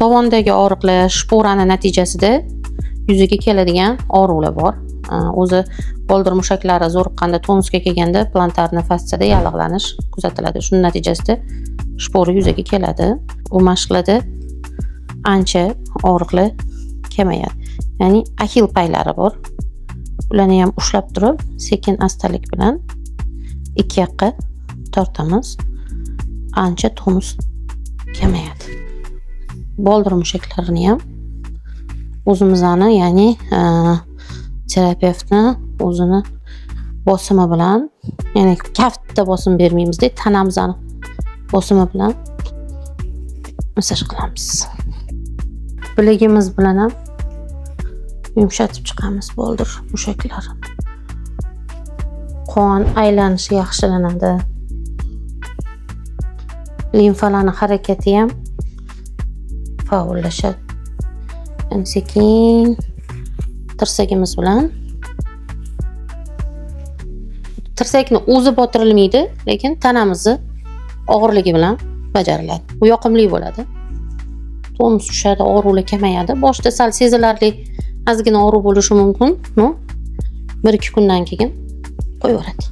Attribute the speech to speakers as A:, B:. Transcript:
A: Tovondagi og'riqlar shporani natijasida yuzaga keladigan og'riqlar bor. O'zi boldir mushaklari zo'riqqanda, tonusga kelganda plantarni fasiyada yallig'lanish kuzatiladi. Shuning natijasida shpora yuzaga keladi. Bu mashqlarda ancha og'riqlar kamayadi. Ya'ni axil paylari bor. Ularni ham ushlab turib, sekin astalik bilan ikki yoqqa tortamiz. Ancha tonus kamayadi. Boldir mushaklarini ham o'zimizni, ya'ni terapevtni o'zini bosimi bilan, ya'ni kaftda bosim bermaymiz-da, tanamizni bosimi bilan masaj qilamiz. Bilagimiz bilan ham yumshatib chiqamiz boldir mushaklarini. Qon aylanishi yaxshilanadi. Limfalarning harakati ham faollashadi. Yani sekin tirsagimiz bilan, tirsakni o'zi botirilmaydi, lekin tanamizni og'irligi bilan bajariladi. Bu yoqimli bo'ladi. Tonus tushadi, og'riqlar kamayadi. Boshda sal sezilarli ozgina og'riq bo'lishi mumkin, 1-2 kundan keyin qo'yaveradi.